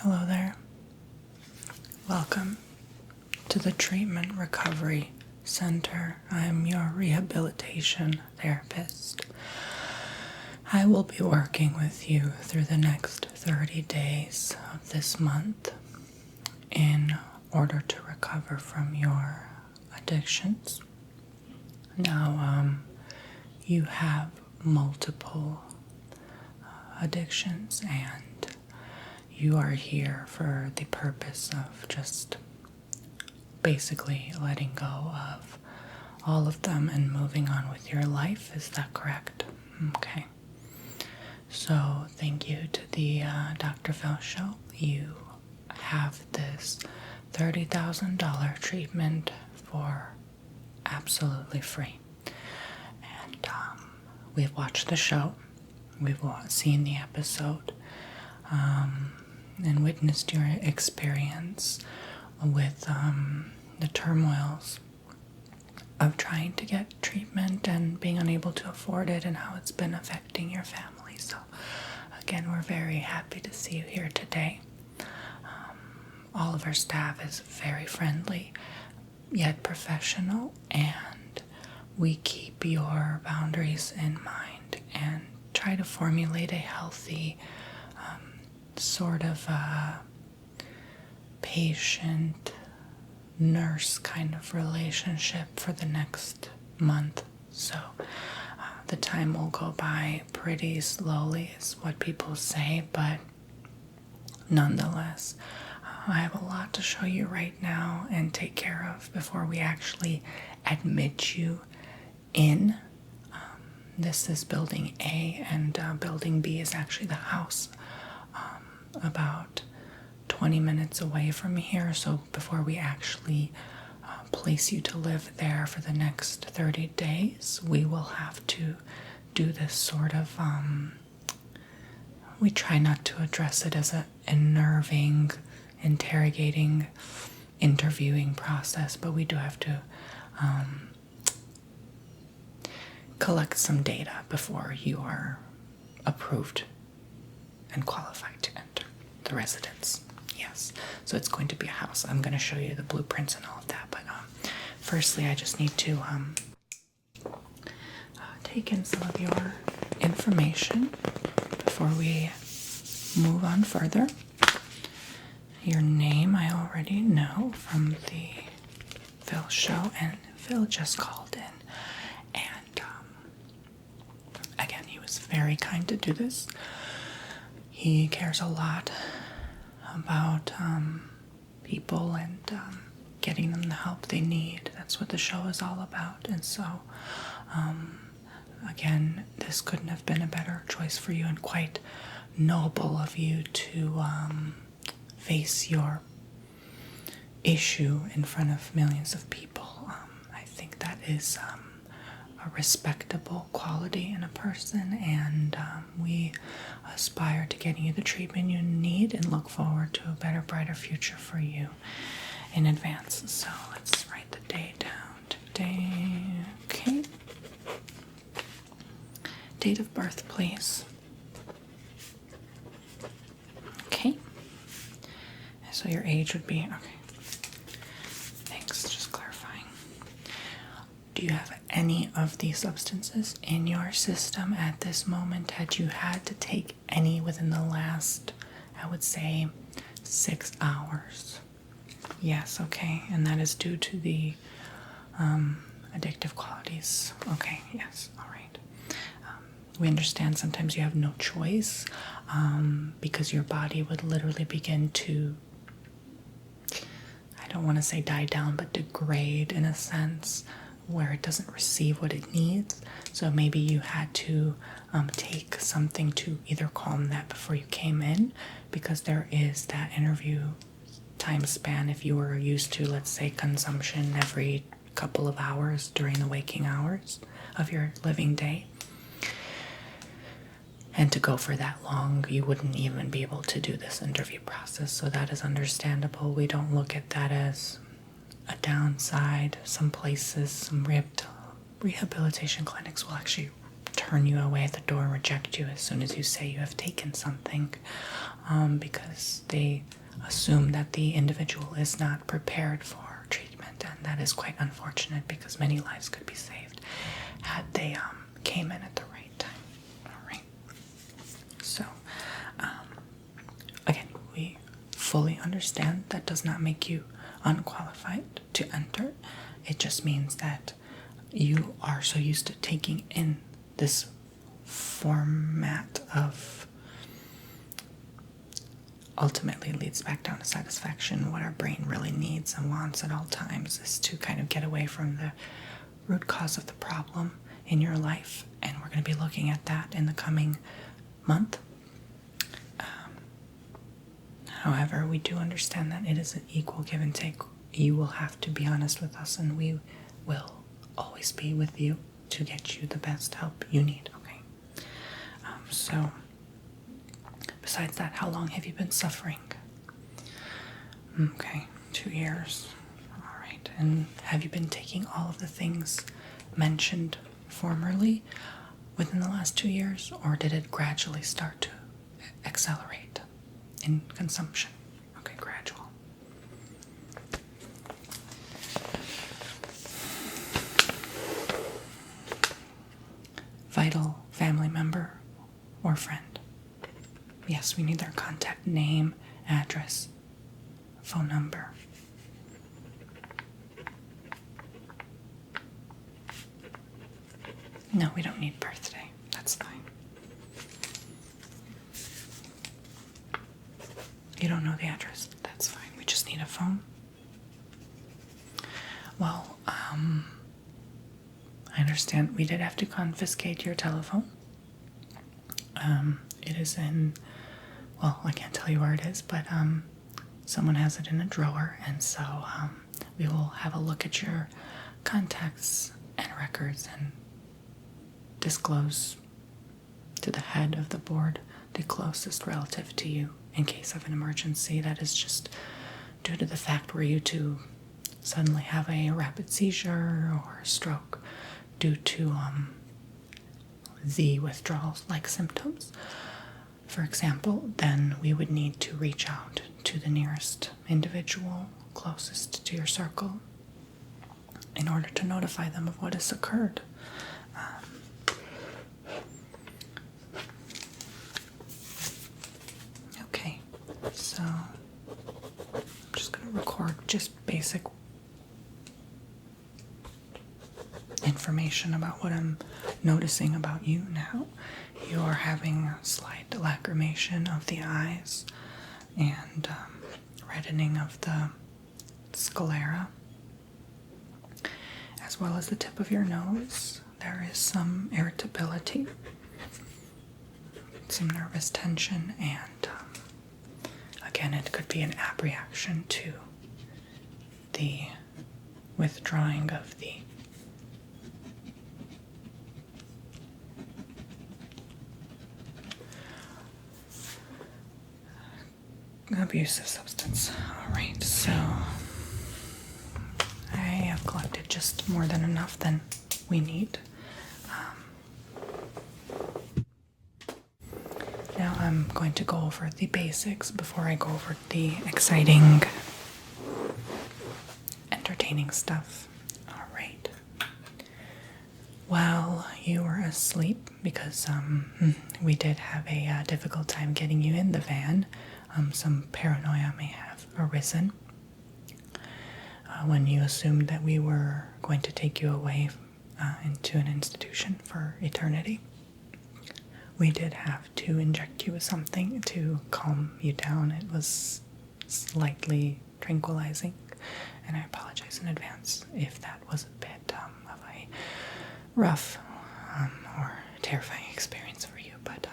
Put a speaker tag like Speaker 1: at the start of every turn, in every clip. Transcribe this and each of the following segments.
Speaker 1: Hello there. Welcome to the Treatment Recovery Center. I'm your rehabilitation therapist. I will be working with you through the next 30 days of this month in order to recover from your addictions. Now, you have multiple addictions, and you are here for the purpose of just basically letting go of all of them and moving on with your life. Is that correct? Okay. So thank you to the Dr. Phil Show. You have this $30,000 treatment for absolutely free. And we've watched the show. We've seen the episode. And witnessed your experience with the turmoils of trying to get treatment and being unable to afford it, and how it's been affecting your family. So again, we're very happy to see you here today. All of our staff is very friendly yet professional, and we keep your boundaries in mind and try to formulate a healthy sort of patient nurse kind of relationship for the next month. So the time will go by pretty slowly is what people say, but nonetheless, I have a lot to show you right now and take care of before we actually admit you in. This is building A, and building B is actually the house about 20 minutes away from here. So before we actually place you to live there for the next 30 days, we will have to do this sort of, we try not to address it as an unnerving, interrogating, interviewing process, but we do have to collect some data before you are approved and qualified to enter the residence. Yes, so it's going to be a house. I'm going to show you the blueprints and all of that, but firstly I just need to take in some of your information before we move on further. Your name I already know from the Phil show, and Phil just called in, and again, he was very kind to do this. He cares a lot about people and getting them the help they need. That's what the show is all about. And so, again, this couldn't have been a better choice for you, and quite noble of you to face your issue in front of millions of people. I think that is a respectable quality in a person, and we aspire to getting you the treatment you need and look forward to a better, brighter future for you in advance. So let's write the day down today. Okay. Date of birth, please. Okay. So your age would be, okay. Thanks, just clarifying. Do you have any of these substances in your system at this moment? Had you had to take any within the last, I would say, 6 hours? Yes, okay. And that is due to the addictive qualities. Okay, yes, all right. We understand sometimes you have no choice because your body would literally begin to, I don't want to say die down, but degrade in a sense, where it doesn't receive what it needs. So maybe you had to take something to either calm that before you came in, because there is that interview time span if you were used to, let's say, consumption every couple of hours during the waking hours of your living day. And to go for that long, you wouldn't even be able to do this interview process. So that is understandable. We don't look at that as a downside. Some places, some rehabilitation clinics will actually turn turn you away at the door and reject you as soon as you say you have taken something, because they assume that the individual is not prepared for treatment, and that is quite unfortunate because many lives could be saved had they came in at the right time. All right. So, again, we fully understand that does not make you unqualified to enter. It just means that you are so used to taking in this format of ultimately leads back down to satisfaction. What our brain really needs and wants at all times is to kind of get away from the root cause of the problem in your life, and we're going to be looking at that in the coming month. However, we do understand that it is an equal give and take. You will have to be honest with us, and we will always be with you to get you the best help you need, okay? So, besides that, how long have you been suffering? Okay, 2 years. All right. And have you been taking all of the things mentioned formerly within the last 2 years, or did it gradually start to accelerate in consumption? Okay, gradual. Vital family member or friend? Yes, we need their contact name, address, phone number. No, we don't need birthday. That's fine. You don't know the address? That's fine. We just need a phone. Well, I understand we did have to confiscate your telephone. It is in, well, I can't tell you where it is, but someone has it in a drawer, and so we will have a look at your contacts and records and disclose to the head of the board the closest relative to you in case of an emergency that is just due to the fact were you to suddenly have a rapid seizure or a stroke due to the withdrawal-like symptoms, for example, then we would need to reach out to the nearest individual closest to your circle in order to notify them of what has occurred. Okay, so I'm just going to record just basic information about what I'm noticing about you now. You are having a slight lacrimation of the eyes and reddening of the sclera, as well as the tip of your nose. There is some irritability, some nervous tension, and again, it could be an reaction to the withdrawing of the abusive substance. Alright, so I have collected just more than enough than we need. Now I'm going to go over the basics before I go over the exciting, entertaining stuff. Alright. While you were asleep, because we did have a difficult time getting you in the van, some paranoia may have arisen when you assumed that we were going to take you away into an institution for eternity. We did have to inject you with something to calm you down. It was slightly tranquilizing, and I apologize in advance if that was a bit of a rough or terrifying experience for you, but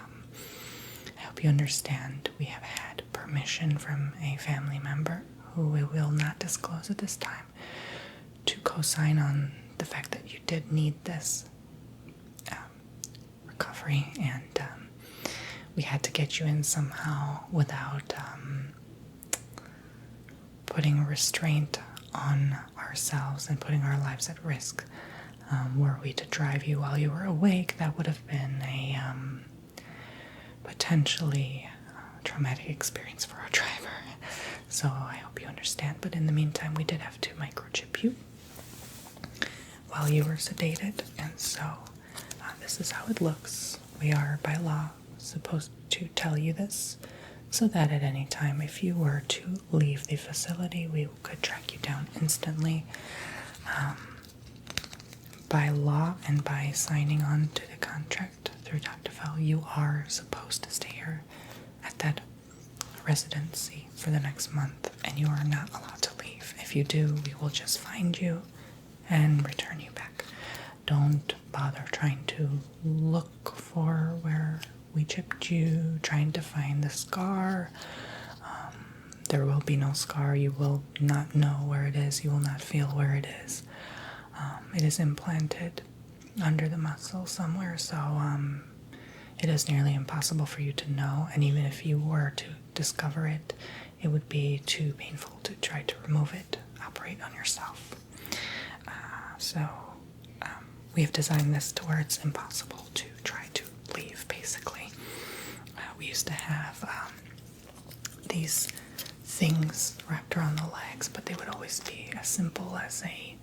Speaker 1: I hope you understand we have had permission from a family member who we will not disclose at this time to co-sign on the fact that you did need this recovery, and we had to get you in somehow without putting restraint on ourselves and putting our lives at risk. Were we to drive you while you were awake, that would have been a potentially traumatic experience for our driver. So I hope you understand. But in the meantime, we did have to microchip you while you were sedated. And so this is how it looks. We are, by law, supposed to tell you this so that at any time, if you were to leave the facility, we could track you down instantly. By law and by signing on to the contract through Dr. Fell, you are supposed to stay here at that residency for the next month, and you are not allowed to leave. If you do, we will just find you and return you back. Don't bother trying to look for where we chipped you, trying to find the scar. There will be no scar. You will not know where it is. You will not feel where it is. It is implanted under the muscle somewhere, so it is nearly impossible for you to know. And even if you were to discover it, it would be too painful to try to remove it, operate on yourself. So we have designed this to where it's impossible to try to leave, basically. We used to have these things wrapped around the legs, but they would always be as simple as a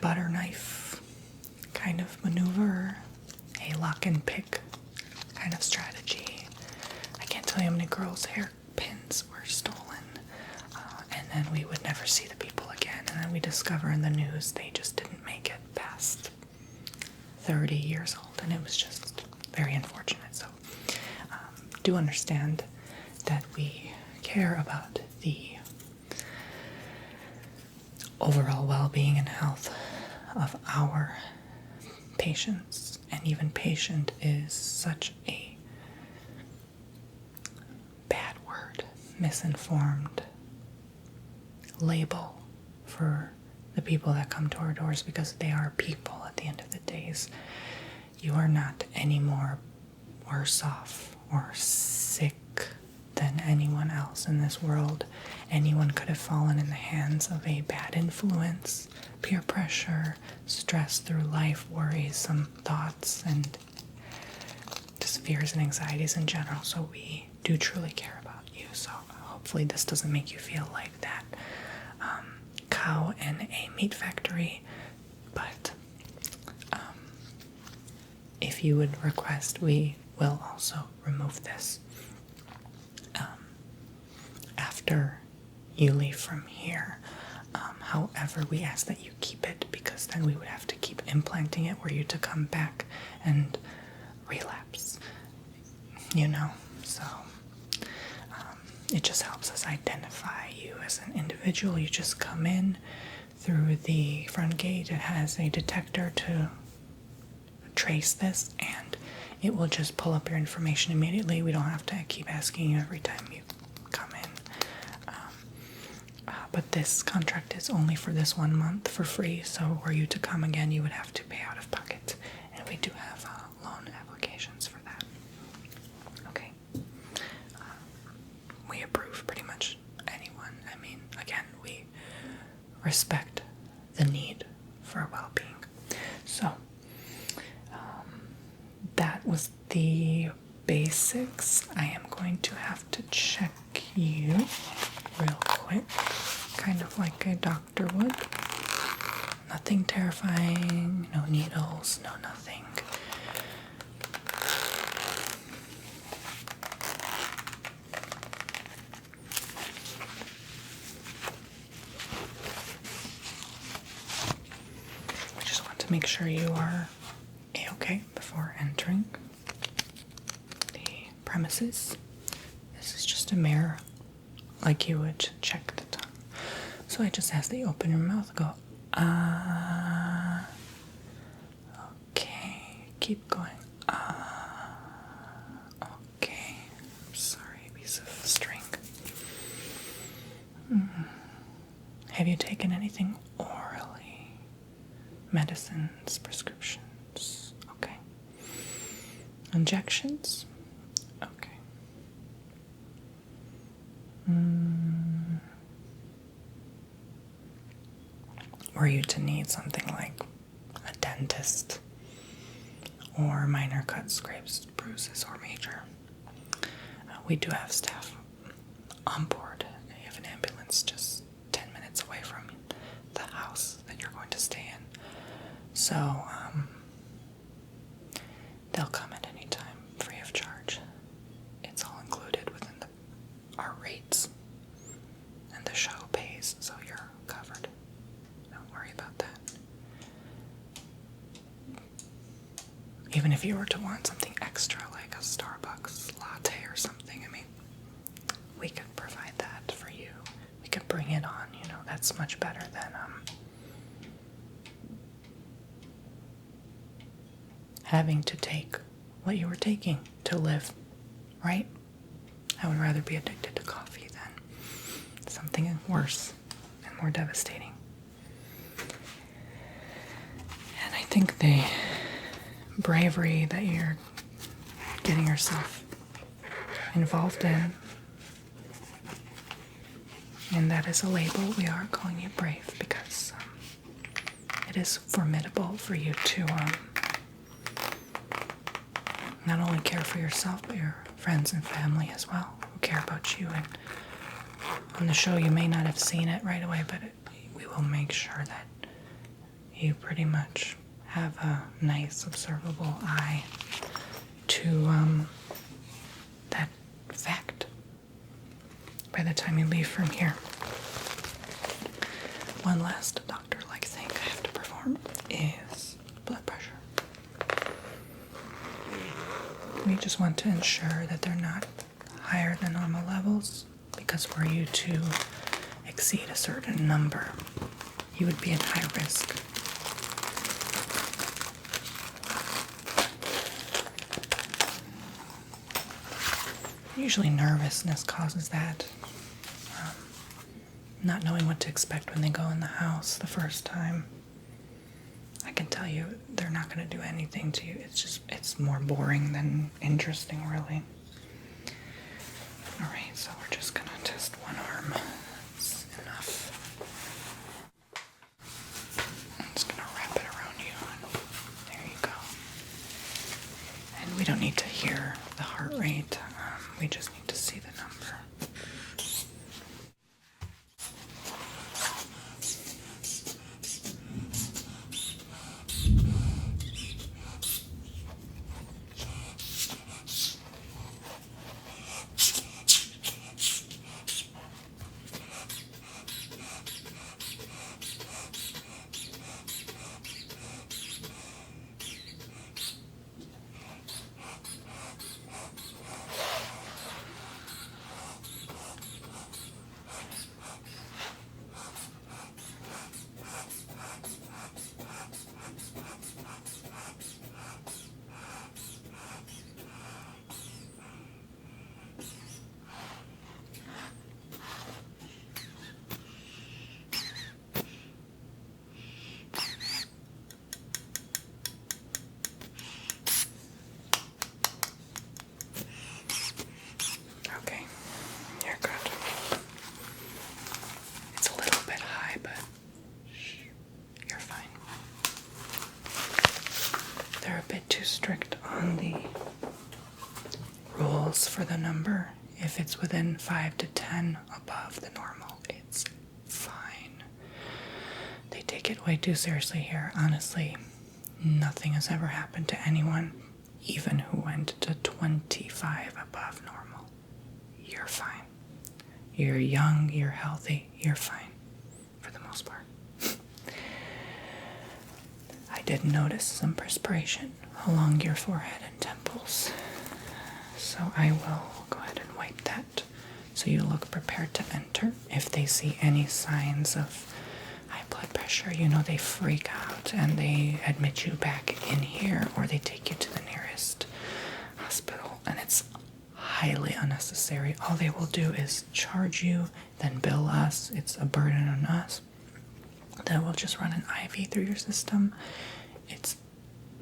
Speaker 1: butter knife kind of maneuver, a lock and pick kind of strategy. I can't tell you how many girls' hairpins were stolen, and then we would never see the people again, and then we discover in the news they just didn't make it past 30 years old, and it was just very unfortunate. So do understand that we care about the overall well-being and health of our patients. And even patient is such a bad word, misinformed label for the people that come to our doors, because they are people at the end of the days. You are not any more worse off or sick than anyone else in this world. Anyone could have fallen in the hands of a bad influence, peer pressure, stress through life, worrisome thoughts, and just fears and anxieties in general. So we do truly care about you. So hopefully this doesn't make you feel like that cow in a meat factory. But if you would request, we will also remove this after you leave from here. However, we ask that you keep it, because then we would have to keep implanting it were you to come back and relapse, so it just helps us identify you as an individual. You just come in through the front gate. It has a detector to trace this, and it will just pull up your information immediately. We don't have to keep asking you every time you come in. But this contract is only for this 1 month for free, so were you to come again, you would have to pay out of pocket. And we do have loan applications for that. Okay. We approve pretty much anyone. I mean, again, we respect the need for well-being. So, that was the basics. I am going to have to check you real quick, kind of like a doctor would. Nothing terrifying, no needles, no nothing. I just want to make sure you are A-okay before entering the premises. This is just a mirror, like you would check the tongue. So I just ask that you open your mouth, go, ah. Okay, keep going. Ah. Okay. I'm sorry, piece of string. Have you taken anything orally? Medicines, prescriptions? Okay. Injections? Okay. Were you to need something like a dentist, or minor cuts, scrapes, bruises, or major. We do have staff on board. You have an ambulance just 10 minutes away from the house that you're going to stay in. So, they'll come at any time, free of charge. It's all included within our rates. And the show pays, so you're covered. Don't worry about that. Even if you were to want something extra, like a Starbucks latte or something, I mean, we could provide that for you. We could bring it on, that's much better than, having to take what you were taking to live, right? I would rather be addicted to coffee than something worse and more devastating. And I think the bravery that you're getting yourself involved in, and that is a label. We are calling you brave because it is formidable for you to not only care for yourself, but your friends and family as well, who care about you. And on the show, you may not have seen it right away, but we will make sure that you pretty much have a nice, observable eye to that fact by the time you leave from here. One last doctor-like thing I have to perform is blood pressure. We just want to ensure that they're not higher than normal levels, because were you to exceed a certain number, you would be at high risk. Usually nervousness causes that. Not knowing what to expect when they go in the house the first time. I can tell you they're not going to do anything to you. It's more boring than interesting, really. Alright, so we're just going to test one arm. That's enough. I'm just going to wrap it around you. There you go. And we don't need to hear the heart rate. We just need to see the number. Strict on the rules for the number. If it's within 5 to 10 above the normal, it's fine. They take it way too seriously here. Honestly, nothing has ever happened to anyone, even who went to 25 above normal. You're fine. You're young, you're healthy, you're fine, for the most part. I did notice some perspiration along your forehead and temples, so I will go ahead and wipe that so you look prepared to enter. If they see any signs of high blood pressure, they freak out and they admit you back in here, or they take you to the nearest hospital, and it's highly unnecessary. All they will do is charge you, then bill us. It's a burden on us. Then we'll just run an IV through your system. It's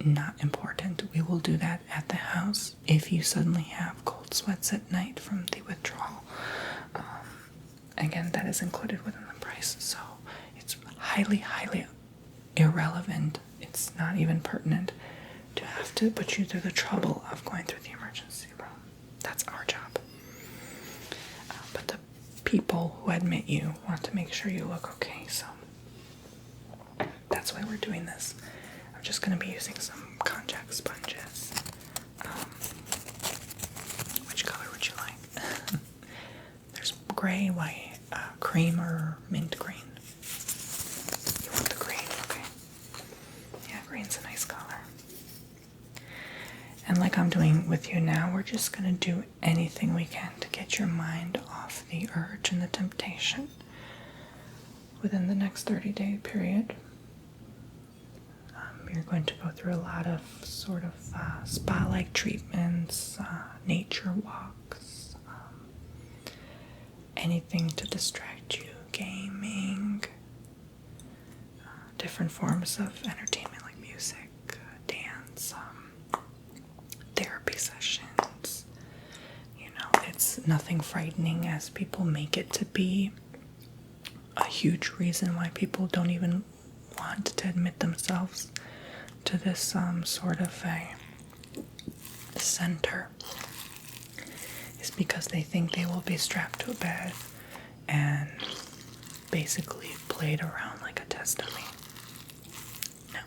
Speaker 1: not important. We will do that at the house if you suddenly have cold sweats at night from the withdrawal. Again, that is included within the price, so it's highly, highly irrelevant. it's not even pertinent to have to put you through the trouble of going through the emergency room. That's our job. But the people who admit you want to make sure you look okay, so that's why we're doing this. I'm just going to be using some contact sponges. Which color would you like? There's gray, white, cream, or mint green. You want the green, okay. Yeah, green's a nice color. And like I'm doing with you now, we're just going to do anything we can to get your mind off the urge and the temptation within the next 30-day period. You're going to go through a lot of sort of spa-like treatments, nature walks, anything to distract you, gaming, different forms of entertainment like music, dance, therapy sessions. You know, it's nothing frightening as people make it to be. A huge reason why people don't even want to admit themselves to this sort of a center is because they think they will be strapped to a bed and basically played around like a test dummy. No.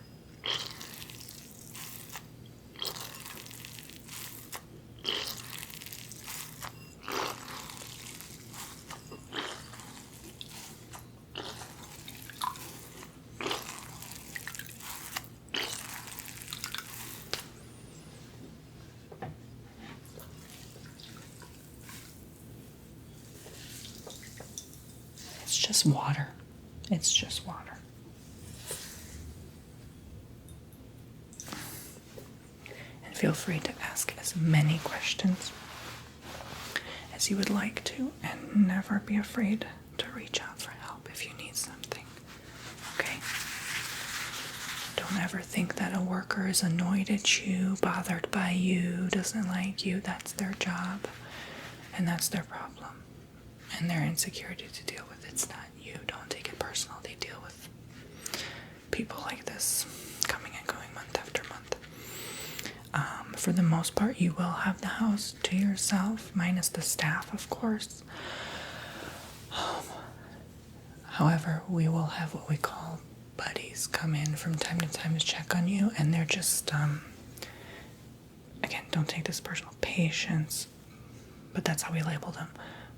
Speaker 1: It's just water. It's just water. And feel free to ask as many questions as you would like to, and never be afraid to reach out for help if you need something. Okay? Don't ever think that a worker is annoyed at you, bothered by you, doesn't like you. That's their job, and that's their problem, and their insecurity to deal with. It's not you. Don't take it personal. They deal with people like this coming and going month after month. For the most part, you will have the house to yourself, minus the staff, of course. However, we will have what we call buddies come in from time to time to check on you, and they're just, again, don't take this personal, patients, but that's how we label them,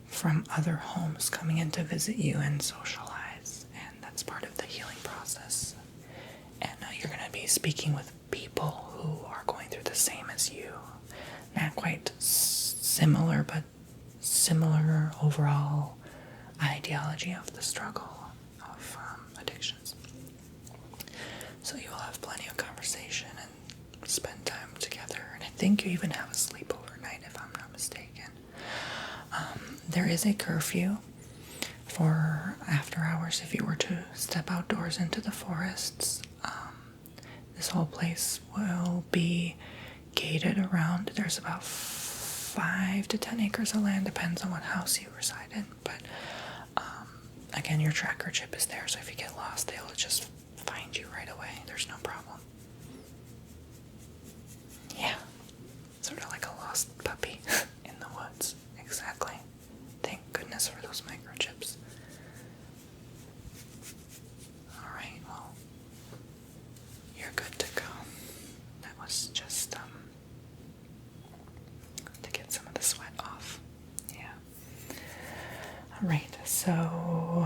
Speaker 1: from other homes coming in to visit you and socialize, and that's part of the healing process. And you're going to be speaking with people who are going through the same as you. Not quite similar, but similar overall ideology of the struggle of addictions. So you will have plenty of conversation and spend time together, and I think you even have a sleepover night if I'm not mistaken. There is a curfew for after hours if you were to step outdoors into the forests. This whole place will be gated around. There's about 5 to 10 acres of land, depends on what house you reside in. But again, your tracker chip is there, so if you get lost, they'll just find you right away. There's no problem. Yeah, sort of like a lost puppy in the woods. Exactly. Thank goodness for those microchips. Alright, well, you're good to go. That was just, to get some of the sweat off. Yeah. Alright, so I'll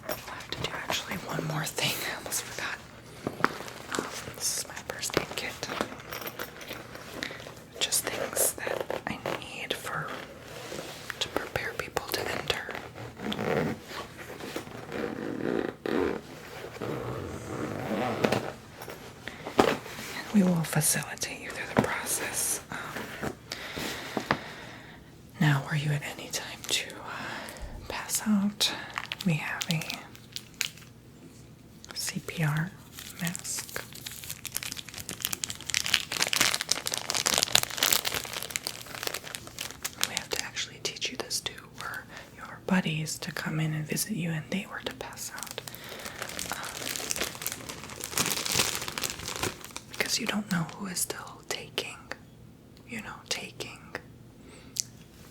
Speaker 1: have to do actually one more thing. I almost forgot. This is my first aid kit. Just things that I need to prepare people to enter. And we will facilitate you through the process. Now, were you at any time to pass out? We have a CPR mask. We have to actually teach you this too, were your buddies to come in and visit you and they were to pass out. because you don't know who is still taking.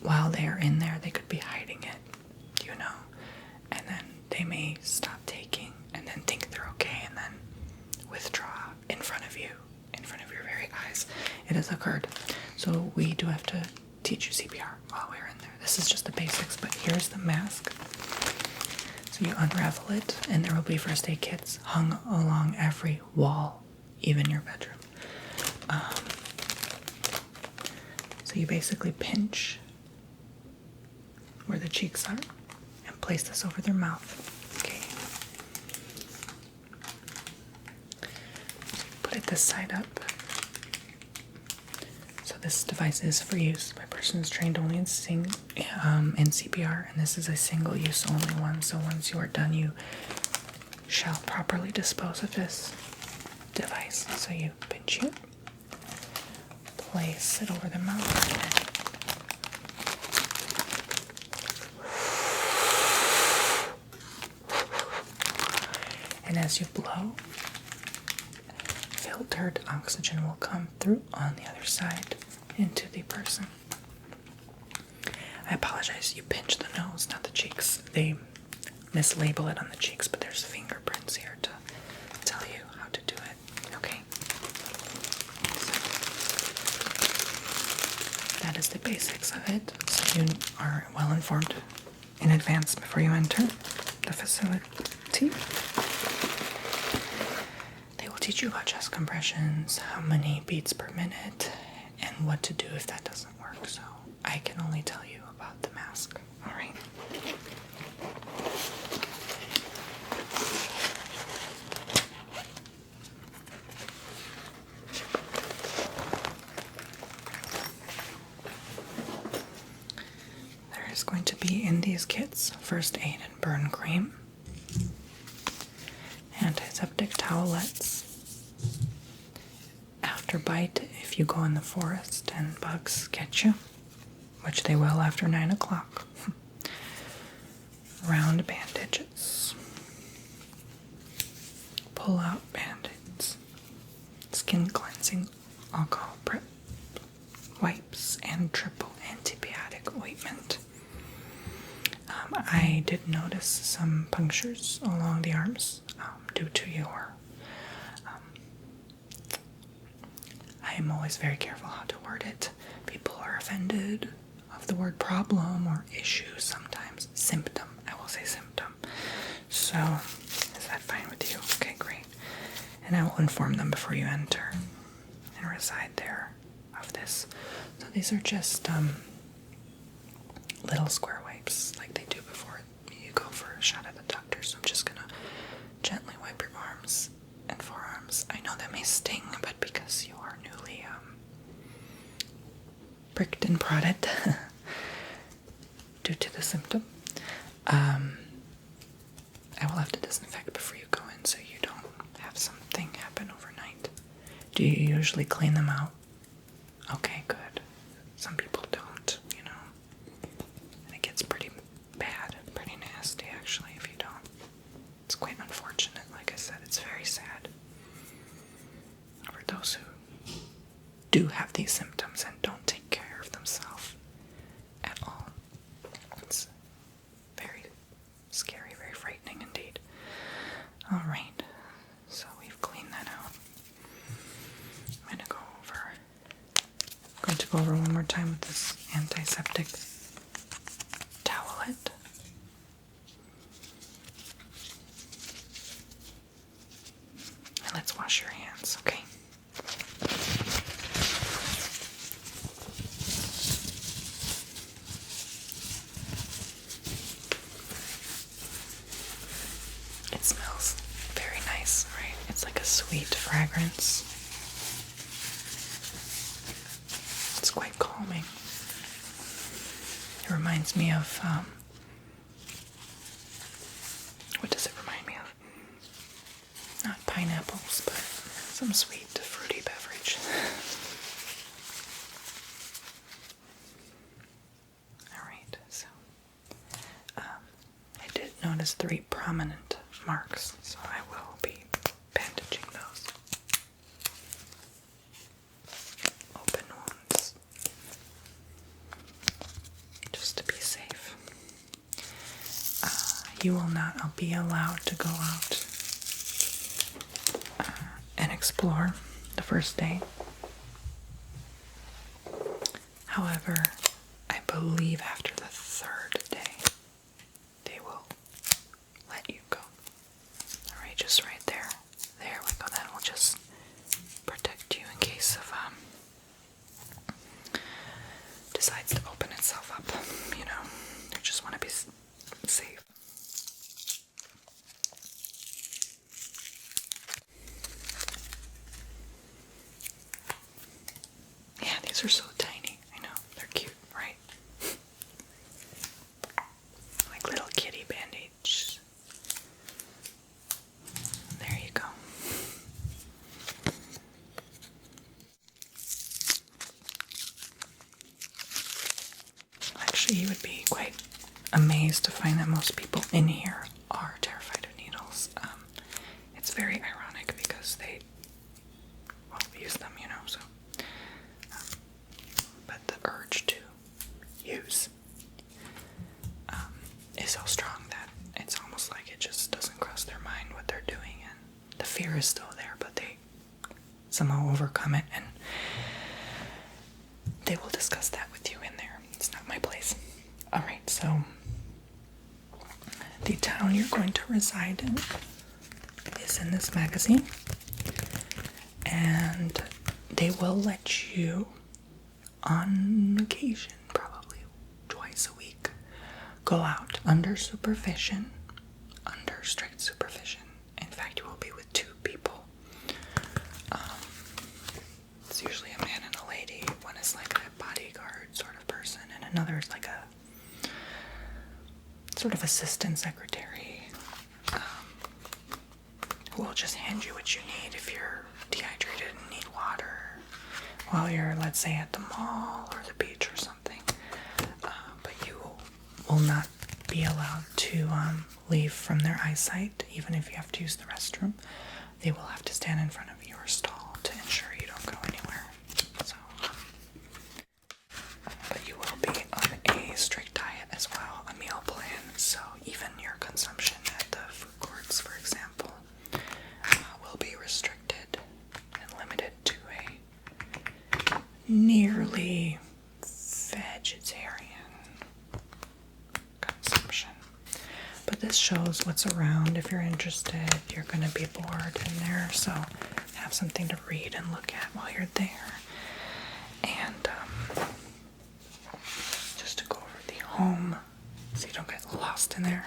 Speaker 1: While they are in there, they could be hiding it, and then they may stop taking and then think they're okay and then withdraw in front of you, in front of your very eyes. It has occurred. So we do have to teach you CPR while we're in there. This is just the basics, but here's the mask. So you unravel it, and there will be first aid kits hung along every wall, even your bedroom. So you basically pinch where the cheeks are and place this over their mouth. Okay. Put it this side up. So this device is for use by persons trained only in CPR, and this is a single-use only one. So once you are done, you shall properly dispose of this device. So you pinch it, place it over the mouth. And as you blow, filtered oxygen will come through on the other side into the person. I apologize, you pinch the nose, not the cheeks. They mislabel it on the cheeks, but there's fingerprints here to tell you how to do it. Okay? So, that is the basics of it. So you are well informed in advance before you enter the facility. Teach you about chest compressions, how many beats per minute, and what to do if that doesn't work. So I can only tell you about the mask. All right. There is going to be in these kits first aid and burn cream, antiseptic towelettes. After bite, if you go in the forest and bugs get you, which they will after 9 o'clock. Round bandages, pull-out band-aids, skin cleansing alcohol prep, wipes, and triple antibiotic ointment. I did notice some punctures along the arms due to your I'm always very careful how to word it. People are offended of the word problem or issue sometimes. Symptom. I will say symptom. So, is that fine with you? Okay, great. And I will inform them before you enter and reside there of this. So these are just little square wipes like they do before you go for a shot at the doctor. So I'm just going to gently wipe your arms and forearms. I know that may sting, but because you are newly pricked and prodded due to the symptom, I will have to disinfect before you go in so you don't have something happen overnight. Do you usually clean them out? Okay, good. Some people don't, and it gets pretty bad, pretty nasty actually if you don't. It's quite unfortunate. Like I said, it's very sad for those who do have these symptoms and don't take care of themselves at all. It's very scary, very frightening indeed. All right, so we've cleaned that out. I'm going to go over one more time with this antiseptic towelette. And let's wash your hands, okay? It smells very nice, right? It's like a sweet fragrance. It's quite calming. It reminds me of, what does it remind me of? Not pineapples, but some sweet, fruity beverage. Alright, so, I did notice 3 prominent marks, so I will be bandaging those. you will not be allowed to go out and explore the first day. However, I believe after the third day, they will let you go. Alright, just right there. There we go. That will just protect you in case of decides to open itself up. You know, you just want to be safe. Yeah, these are so tiny. I know, they're cute, right? Like little kitty band-aids. There you go. Actually, you would be quite amazed to find that most people in here are terrified of needles. It's very ironic because they use them, you know, so. But the urge to use is so strong that it's almost like it just doesn't cross their mind what they're doing, and the fear is still there, but they somehow overcome it, and they will discuss that with you in there. It's not my place. Alright, so the town you're going to reside in is in this magazine, and they will let you, on occasion, probably twice a week, go out under supervision, under strict supervision. In fact, you will be with 2 people. It's usually a man and a lady. One is like a bodyguard sort of person, and another is like a sort of assistant secretary, who will just hand you what you need if you're dehydrated and need water while you're, let's say, at the mall or the beach or something. But you will not be allowed to leave from their eyesight, even if you have to use the restroom. They will have to stand in front of your stall to ensure you don't go anywhere. So, but you will be on a strict diet as well, a meal plan. So even your consumption at the food courts, for example, will be restricted and limited to a nearly vegetarian consumption. But this shows what's around. If you're interested, you're going to be bored in there, so have something to read and look at while you're there. And just to go over the home so you don't get lost in there.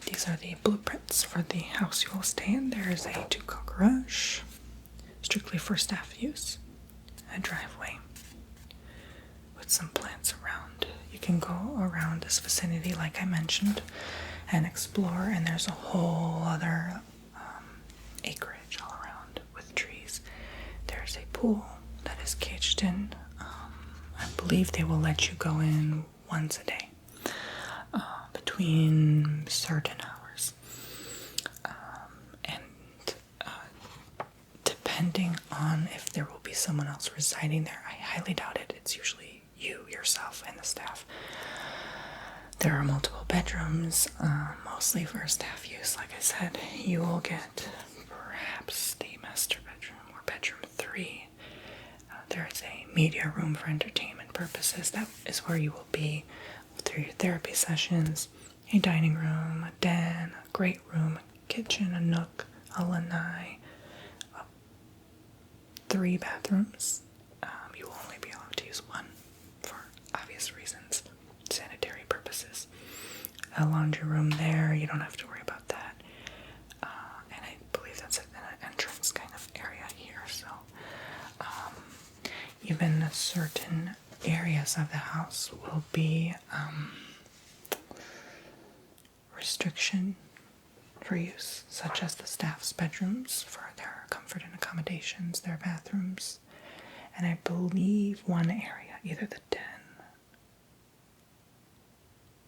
Speaker 1: These are the blueprints for the house you will stay in. There is a 2-car garage, strictly for staff use, a driveway with some plants around. You can go around this vicinity, like I mentioned, and explore, and there's a whole other acreage all around with trees. There's a pool that is caged in. I believe they will let you go in once a day, between certain hours. And depending on if there will be someone else residing there, I highly doubt it. It's usually you, yourself, and the staff. There are multiple bedrooms, mostly for staff use. Like I said, you will get perhaps the master bedroom or bedroom 3. There is a media room for entertainment purposes. That is where you will be through your therapy sessions. A dining room, a den, a great room, a kitchen, a nook, a lanai, 3 bathrooms. You will only be allowed to use 1 for obvious reasons, sanitary purposes. A laundry room there, you don't have to worry about that. And I believe that's an entrance kind of area here, so even certain areas of the house will be restriction for use, such as the staff's bedrooms for their comfort and accommodations, their bathrooms, and I believe one area, either the den,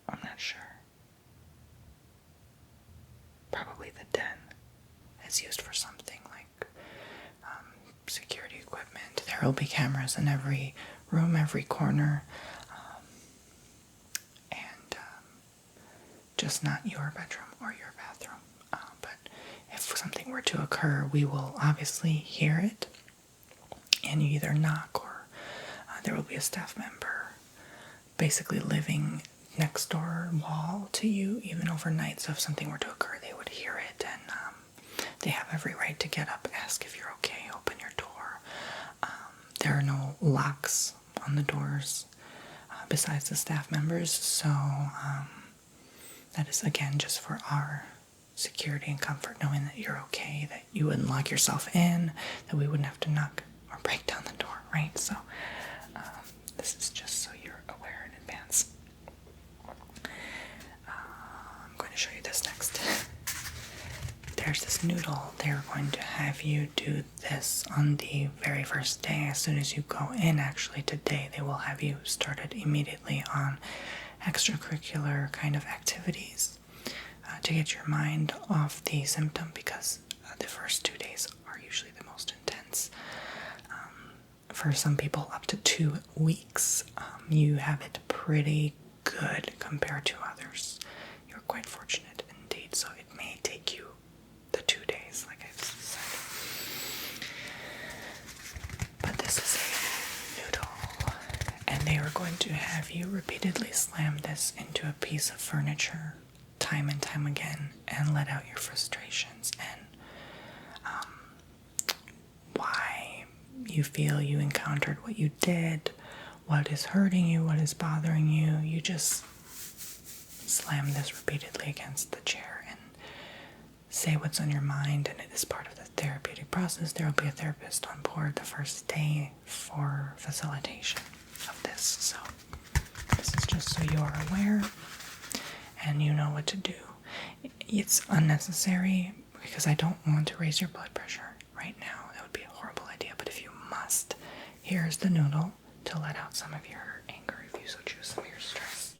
Speaker 1: I'm not sure, probably the den, is used for something like security equipment. There will be cameras in every room, every corner, and just not your bedroom or your bathroom. But if something were to occur, we will obviously hear it, and you either knock or there will be a staff member basically living next door wall to you, even overnight. So if something were to occur, they would hear it, and they have every right to get up, ask if you're okay, open your door. There are no locks on the doors besides the staff members, so that is, again, just for our security and comfort, knowing that you're okay, that you wouldn't lock yourself in, that we wouldn't have to knock or break down the door, right? So this is just so you're aware in advance. I'm going to show you this next. There's this noodle. They're going to have you do this on the very first day. As soon as you go in, actually today, they will have you started immediately on extracurricular kind of activities to get your mind off the symptom, because the first 2 days are usually the most intense. For some people, up to 2 weeks. You have it pretty good compared to others. You're quite fortunate indeed, so it may take you the 2 days, like I've said. But this is a noodle, and they are going to have you repeatedly slam this into a piece of furniture time and time again and let out your frustrations and why you feel you encountered what you did, what is hurting you, what is bothering you. You just slam this repeatedly against the chair and say what's on your mind, and it is part of the therapeutic process. There will be a therapist on board the first day for facilitation of this. So this is just so you're aware and you know what to do. It's unnecessary because I don't want to raise your blood pressure right now. That would be a horrible idea. But if you must, here's the noodle to let out some of your anger, if you so choose, some of your stress.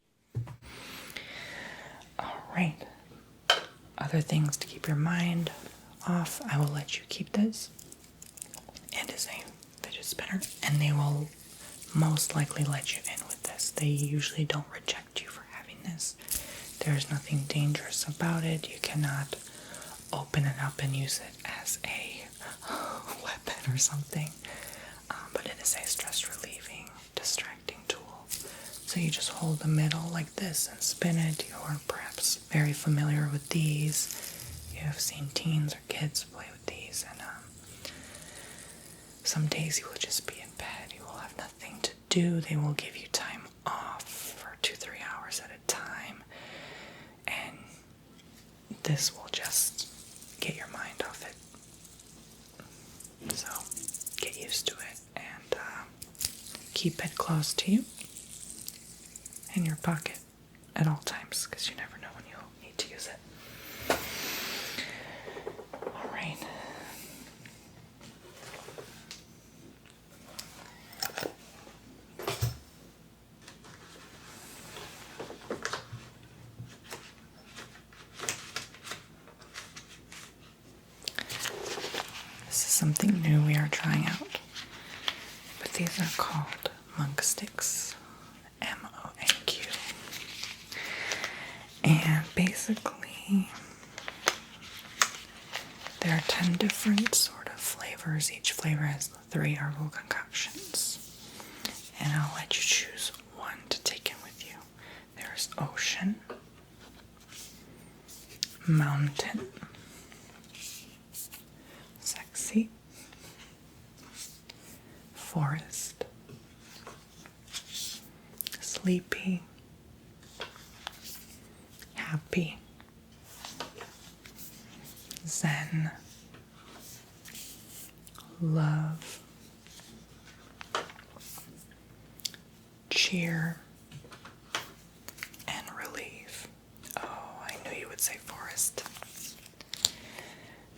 Speaker 1: All right. Other things to keep your mind off, I will let you keep this. It is a fidget spinner, and they will most likely let you in with this. They usually don't reject you for having this. There's nothing dangerous about it. You cannot open it up and use it as a weapon or something. But it is a stress-relieving, distracting tool. So you just hold the middle like this and spin it. You're perhaps very familiar with these. You have seen teens or kids play with these. And some days you will just be in bed. You will have nothing to do. They will give you time off for 2-3 hours at a time. And this will just get your mind off it. So get used to it and keep it close to you in your pocket at all times, because you never know when you'll need to use it. All right. This is something new we are trying out, but these are called monk sticks, M-O-N-Q, and basically there are 10 different sort of flavors. Each flavor has 3 herbal concoctions, and I'll let you choose one to take in with you. There's ocean, mountain, sexy, forest, sleepy, happy, zen, love, cheer, and relief. Oh, I knew you would say forest.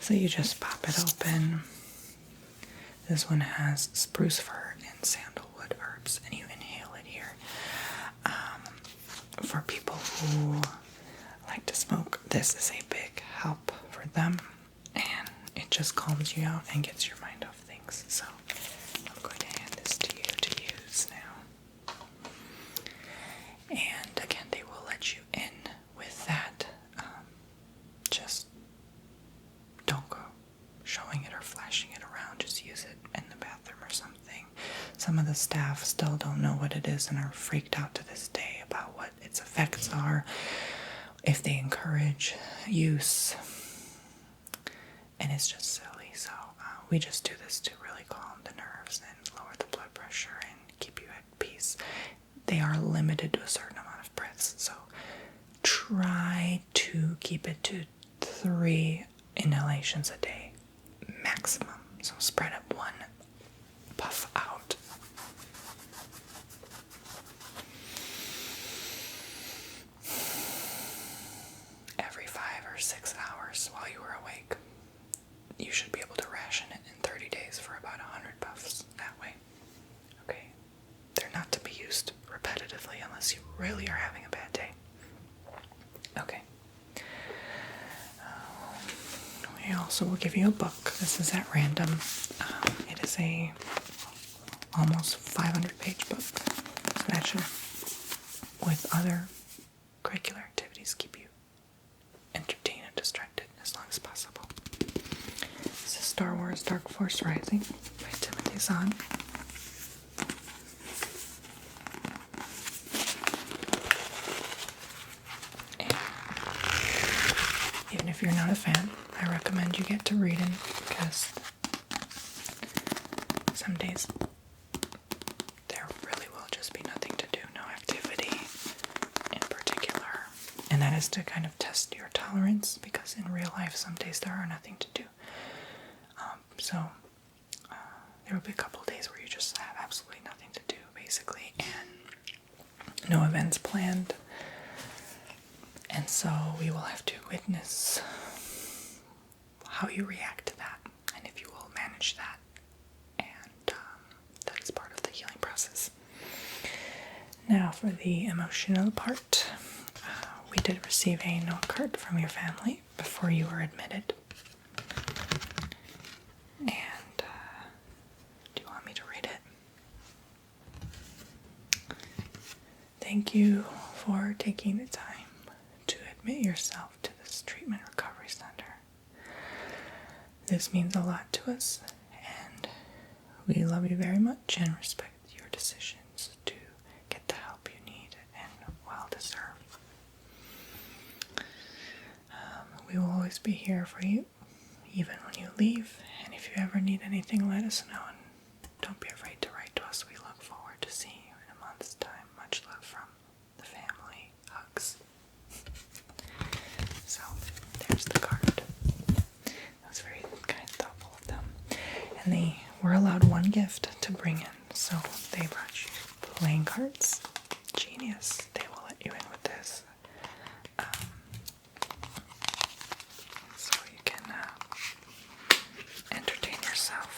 Speaker 1: So you just pop it open. This one has spruce fir and sandalwood herbs, and you inhale it here. For people who like to smoke, this is a big help for them, and it just calms you out and gets your mind off things. So I'm going to hand this to you to use now. And again, they will let you in with that the staff still don't know what it is and are freaked out to this day about what its effects are, if they encourage use. And it's just silly. So we just do this to really calm the nerves and lower the blood pressure and keep you at peace. They are limited to a certain amount of breaths, so try to keep it to 3 inhalations a day maximum. So spread up 1 puff out. Every 5 or 6 hours while you were awake. You should be able to ration it in 30 days for about 100 puffs that way. Okay? They're not to be used repetitively unless you really are having a bad day. Okay. We also will give you a book. This is at random. It is a almost 500-page book. So that should, with other curricular activities, keep you entertained and distracted as long as possible. This is Star Wars Dark Force Rising by Timothy Zahn. Even if you're not a fan, I recommend you get to reading, because some days there really will just be nothing to do, no activity in particular. And that is to kind of test your tolerance, because in real life some days there are nothing to do. There will be a couple of days where you just have absolutely nothing to do, basically, and no events planned. And so we will have to witness how you react to that, and if you will manage that. And that is part of the healing process. Now for the emotional part. We did receive a note card from your family before you were admitted. And do you want me to read it? Thank you for taking the time to admit yourself to this treatment recovery center. This means a lot to us, and we love you very much and respect your decisions to get the help you need and well deserved. We will always be here for you, even when you leave, and if you ever need anything, let us know, and don't be afraid to write to us. We look forward to seeing you in a month's time. Much love from the family. Hugs. So, there's the card. That was very kind, thoughtful of them. And they were allowed 1 gift to bring in, so they brought you playing cards. Genius. They will let you in with this. So you can entertain yourself.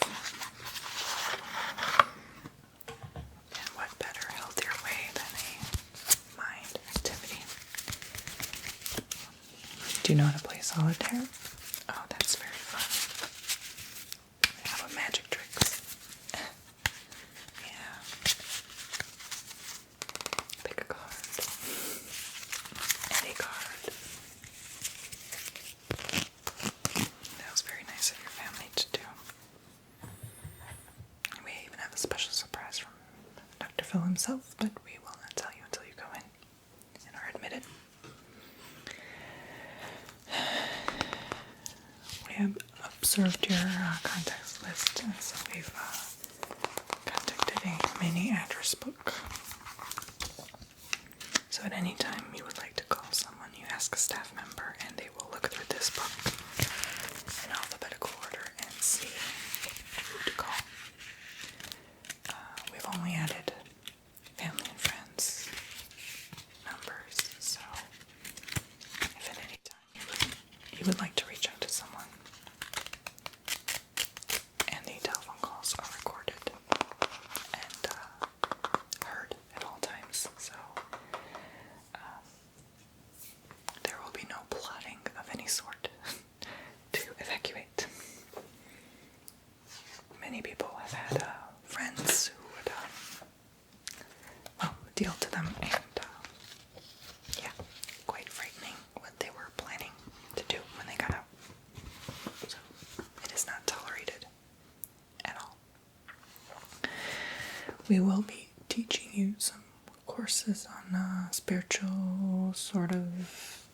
Speaker 1: And what better, healthier way than a mind activity? Do you know how to play solitaire? Oh, that's very fun. How about magic tricks? Yeah. Pick a card. Any card. That was very nice of your family to do. We even have a special surprise from Dr. Phil himself, but we will not tell you until you go in and are admitted. We have observed your contacts list, so we've contacted a mini address book. So at any time you would like to call someone, you ask a staff member, and they will look through this book in alphabetical order and see who to call. We've only added family and friends numbers, so if at any time you would like to reach out to someone, and the telephone calls are recorded and heard at all times, so there will be no plotting of any sort to evacuate. Many people have had friends who would deal to them, and yeah, quite frightening what they were planning to do when they got We will be teaching you some courses on spiritual sort of,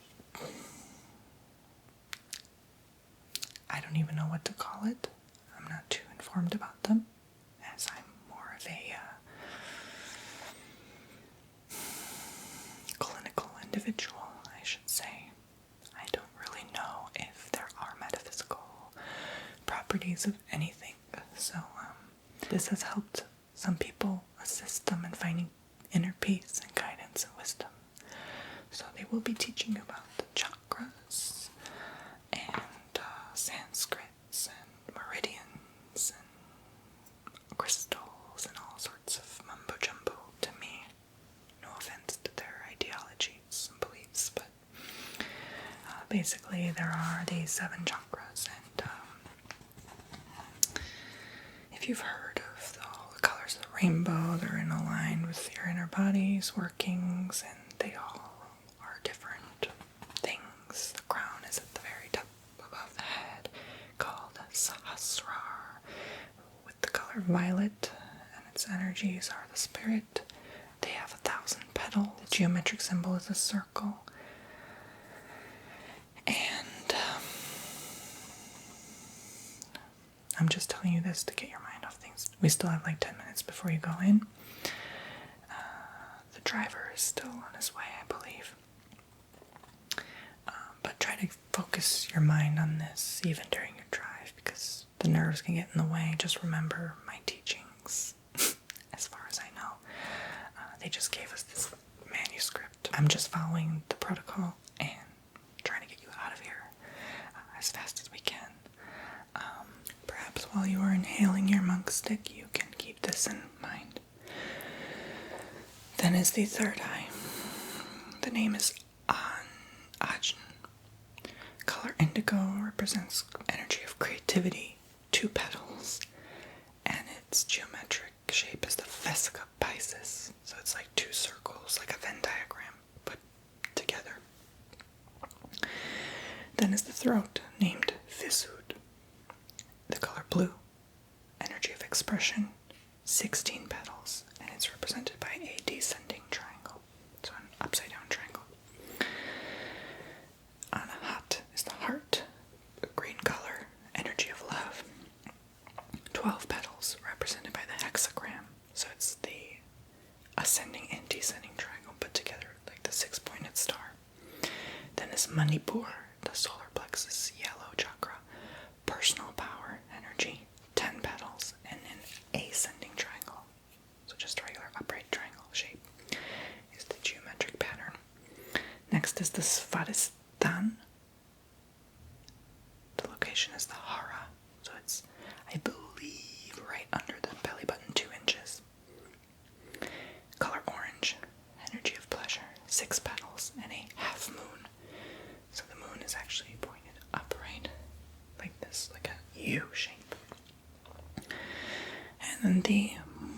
Speaker 1: I don't even know what to call it. I'm not too informed about them, as I'm more of a clinical individual, I should say. I don't really know if there are metaphysical properties of anything, so this has helped some people, assist them in finding inner peace and guidance and wisdom. So they will be teaching about the chakras and Sanskrits and meridians and crystals and all sorts of mumbo jumbo to me. No offense to their ideologies and beliefs, but basically there are these 7 chakras, and if you've heard of all the colors of the rainbow, they're in line with your inner body's workings, and they all are different things. The crown is at the very top above the head, called Sahasrar, with the color violet, and its energies are the spirit. They have 1,000 petals. The geometric symbol is a circle. And I'm just telling you this to get your mind off things. We still have like 10 minutes before you go in. The driver is still on his way, I believe. But try to focus your mind on this even during your drive, because the nerves can get in the way. Just remember my teachings, as far as I know. They just gave us this manuscript. I'm just following the protocol and trying to get you out of here as fast as we can. Perhaps while you are inhaling your monk stick, you can keep this in mind. Then is the third eye. The name is Ajn. Color indigo represents energy of creativity, 2 petals, and its geometric shape is the Vesica Pisces. So it's like 2 circles, like a Venn diagram, put together. Then is the throat, named Visud. The color blue, energy of expression, 16 petals, and it's represented by a descending triangle, so an upside down triangle. Anahat is the heart, a green color, energy of love, 12 petals, represented by the hexagram, so it's the ascending and descending triangle put together like the 6-pointed star. Then is Manipur, the solar plexus, yellow chakra, personal power, energy, 10 petals, and an ascending triangle. So just a regular upright triangle shape is the geometric pattern. Next is the Svadhisthana. The location is the Hara. So it's, I believe, right under the belly button, 2 inches. Color orange, energy of pleasure, 6 petals, and a half moon. So the moon is actually pointed upright, like this, like a U shape. And then the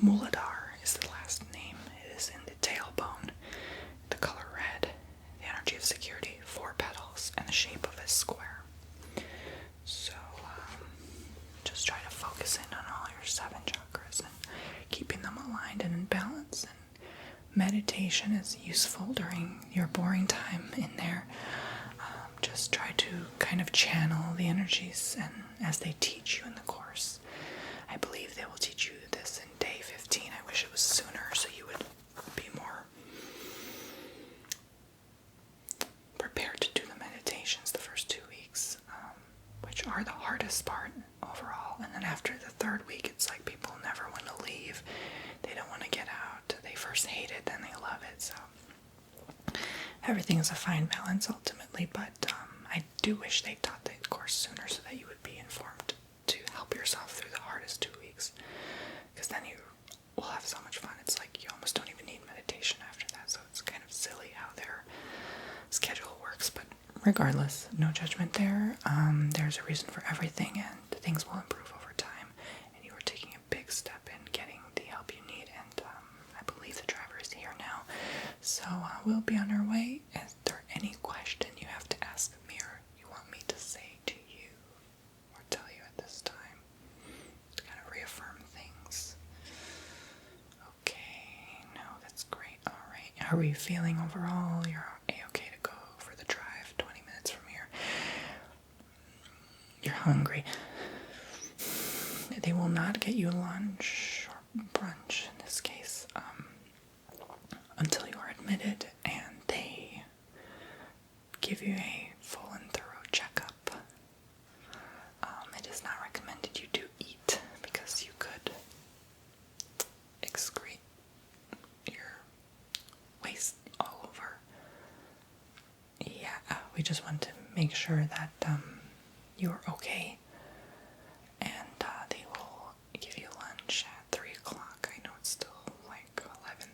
Speaker 1: Muladhara is the last name. It is in the tailbone, the color red, the energy of security, 4 petals, and the shape of a square. So just try to focus in on all your 7 chakras and keeping them aligned and in balance. And meditation is useful during your boring time in there. Just try to kind of channel the energies, and as they teach you in the course. I believe they will teach you this in day 15. I wish it was sooner so you would be more prepared to do the meditations the first 2 weeks, which are the hardest part overall. And then after the 3rd week, it's like people never want to leave. They don't want to get out. They first hate it, then they love it. So everything is a fine balance ultimately, but I do wish they taught the course sooner so that you would be informed to help yourself through the hardest 2 weeks, because then you will have so much fun. It's like you almost don't even need meditation after that, so it's kind of silly how their schedule works, but regardless, no judgment there. There's a reason for everything, and things will improve over time, and you are taking a big step in getting the help you need, and I believe the driver is here now, so we'll be on our way. Is there any question you have to ask me or you want me to say to you or tell you at this time to kind of reaffirm things? How are you feeling overall? You're okay to go for the drive, 20 minutes from here. You're hungry. They will not get you lunch or brunch in this case until you are admitted, and they give you a full and thorough checkup. It is not recommended you do eat because you could excrete your waste all over. Yeah, we just want to make sure that you're okay, and they will give you lunch at 3 o'clock. I know it's still like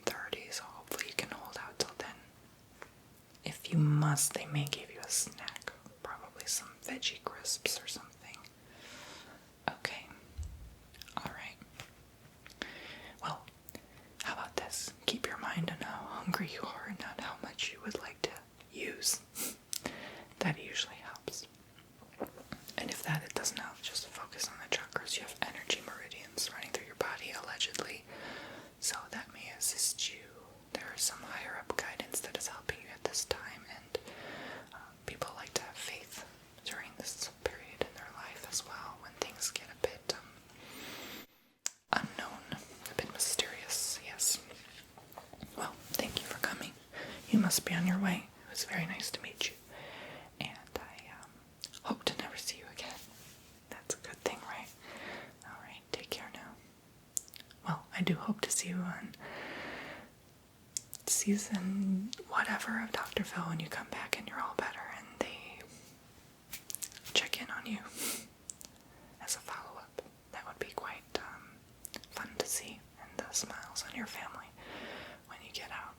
Speaker 1: 11:30, so hopefully you can hold out till then. If you must, they may give you a snack, probably some veggie crisps or something. Okay. Alright. Well, how about this? Keep your mind on how hungry you are and not how much you would like to use. That usually helps. And if it doesn't help, just focus on the chakras. You have energy meridians running through your body, allegedly. So that may assist you. There is some higher up guidance that is helping you at this time, and people like to have faith during this period in their life as well, when things get a bit unknown, a bit mysterious. Yes. Well, thank you for coming. You must be on your way. It was very nice to meet you, and I hope to never see you again. That's a good thing, right? Alright, take care now. Well, I do hope to see you on season whatever of Dr. Phil when you come back and you're all better and they check in on you as a follow-up. That would be quite fun to see, and the smiles on your family when you get out.